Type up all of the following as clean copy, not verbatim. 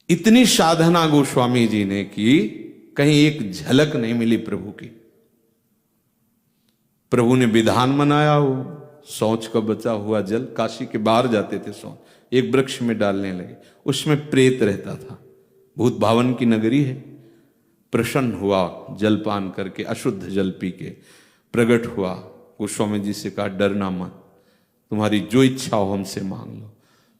इतनी साधना गोस्वामी जी ने की, कहीं एक झलक नहीं मिली प्रभु की। प्रभु ने विधान बनाया हो, शौच का बचा हुआ जल, काशी के बाहर जाते थे शौच, एक वृक्ष में डालने लगे, उसमें प्रेत रहता था। भूत भावन की नगरी है। प्रसन्न हुआ जलपान करके, अशुद्ध जल पी के प्रकट हुआ। गोस्वामी जी से कहा डरना मत, तुम्हारी जो इच्छा हो हमसे मांग लो।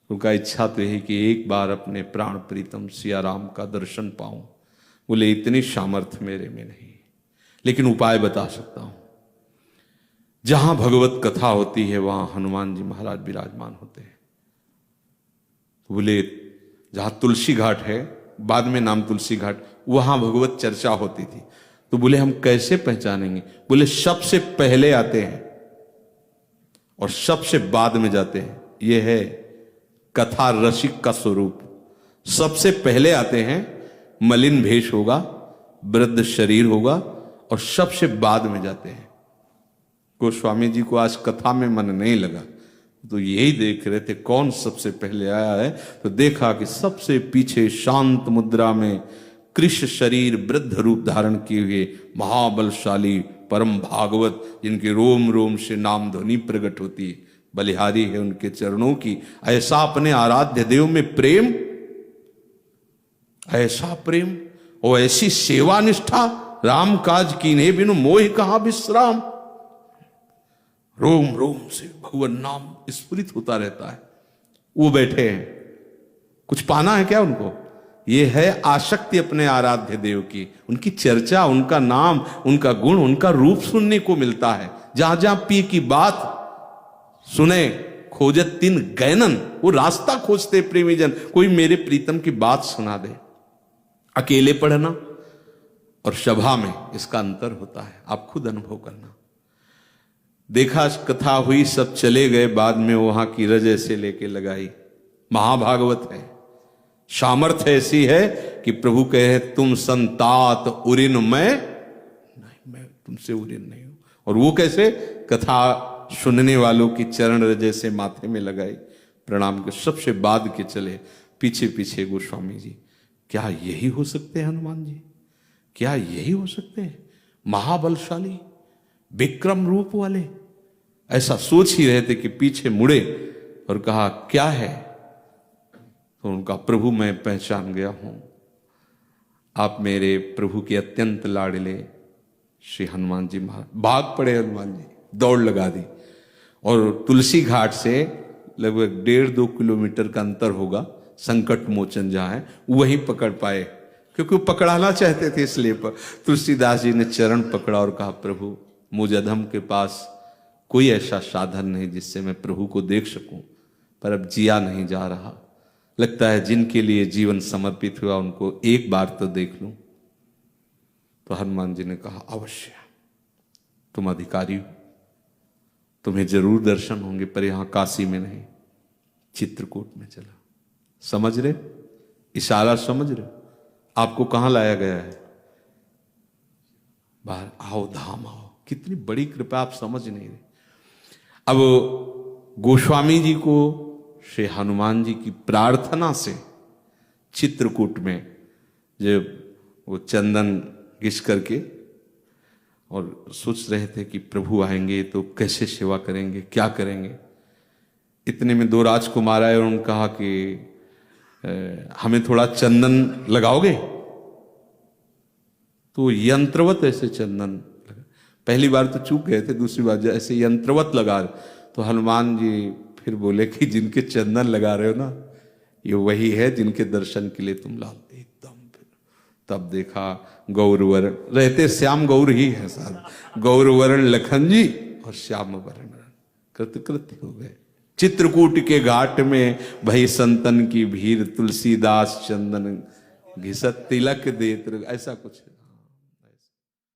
उनका इच्छा तो यही कि एक बार अपने प्राण प्रीतम सिया राम का दर्शन पाऊं। बोले इतनी सामर्थ्य मेरे में नहीं, लेकिन उपाय बता सकता हूं। जहां भगवत कथा होती है वहां हनुमान जी महाराज विराजमान होते हैं। तो बोले जहां तुलसी घाट है, बाद में नाम तुलसी घाट, वहां भगवत चर्चा होती थी। तो बोले हम कैसे पहचानेंगे? बोले सबसे पहले आते हैं और सबसे बाद में जाते हैं। यह है कथा रसिक का स्वरूप। सबसे पहले आते हैं, मलिन भेष होगा, वृद्ध शरीर होगा, और सबसे बाद में जाते हैं। गोस्वामी जी को आज कथा में मन नहीं लगा, तो यही देख रहे थे कौन सबसे पहले आया है। तो देखा कि सबसे पीछे शांत मुद्रा में कृष्ण शरीर वृद्ध रूप धारण किए हुए महाबलशाली परम भागवत, जिनके रोम रोम से नाम ध्वनि प्रकट होती है, बलिहारी है उनके चरणों की। ऐसा अपने आराध्य देव में प्रेम, ऐसा प्रेम और ऐसी सेवा निष्ठा, राम काज कीन्हे बिनु मोह कहां विश्राम। रोम रोम से भगवान नाम स्फुरित होता रहता है। वो बैठे हैं, कुछ पाना है क्या उनको? ये है आसक्ति अपने आराध्य देव की। उनकी चर्चा, उनका नाम, उनका गुण, उनका रूप सुनने को मिलता है। जहां जहां पी की बात सुने, खोजत तीन गैनन, वो रास्ता खोजते प्रेमीजन, कोई मेरे प्रीतम की बात सुना दे। अकेले पढ़ना और सभा में इसका अंतर होता है, आप खुद अनुभव करना। देखा कथा हुई, सब चले गए, बाद में वहां की रज ऐसे लेके लगाई। महाभागवत है, सामर्थ्य ऐसी है कि प्रभु कहे तुम संतात उरिन मैं नहीं, मैं तुमसे उरिन नहीं हूं। और वो कैसे? कथा सुनने वालों की चरण रज ऐसे माथे में लगाई, प्रणाम के सबसे बाद के चले पीछे पीछे गोस्वामी जी। क्या यही हो सकते हैं हनुमान जी? क्या यही हो सकते हैं? महाबलशाली विक्रम रूप वाले, ऐसा सोच ही रहे थे कि पीछे मुड़े और कहा क्या है? तो उनका प्रभु मैं पहचान गया हूं, आप मेरे प्रभु के अत्यंत लाडले श्री हनुमान जी महाराज। भाग पड़े हनुमान जी, दौड़ लगा दी, और तुलसी घाट से लगभग 1.5-2 किलोमीटर का अंतर होगा, संकट मोचन जहां है, वहीं पकड़ पाए, क्योंकि वो पकड़ाना चाहते थे इसलिए। तुलसीदास जी ने चरण पकड़ा और कहा प्रभु मुझ अधम के पास कोई ऐसा साधन नहीं जिससे मैं प्रभु को देख सकूं, पर अब जिया नहीं जा रहा। लगता है जिनके लिए जीवन समर्पित हुआ उनको एक बार तो देख लूं। तो हनुमान जी ने कहा अवश्य, तुम अधिकारी हो, तुम्हें जरूर दर्शन होंगे, पर यहां काशी में नहीं, चित्रकूट में चला। समझ रहे? इशारा समझ रहे? आपको कहां लाया गया है? बाहर आओ, धाम आओ। कितनी बड़ी कृपा, आप समझ नहीं रहे। अब गोस्वामी जी को श्री हनुमान जी की प्रार्थना से चित्रकूट में जब वो चंदन घिस करके और सोच रहे थे कि प्रभु आएंगे तो कैसे सेवा करेंगे, क्या करेंगे, इतने में 2 राजकुमार आए और उन्होंने कहा कि हमें थोड़ा चंदन लगाओगे? तो यंत्रवत ऐसे चंदन लगा। पहली बार तो चूक गए थे, दूसरी बार ऐसे यंत्रवत लगा। तो हनुमान जी फिर बोले कि जिनके चंदन लगा रहे हो ना, ये वही है जिनके दर्शन के लिए तुम लाते। एकदम तब देखा गौरवर्ण, रहते श्याम गौर ही है साहब, गौरवर्ण लखन जी और श्याम वर्ण कृतकृत्य हो गए। चित्रकूट के घाट में भई संतन की भीड़, तुलसीदास चंदन घिसत तिलक देत, ऐसा कुछ है।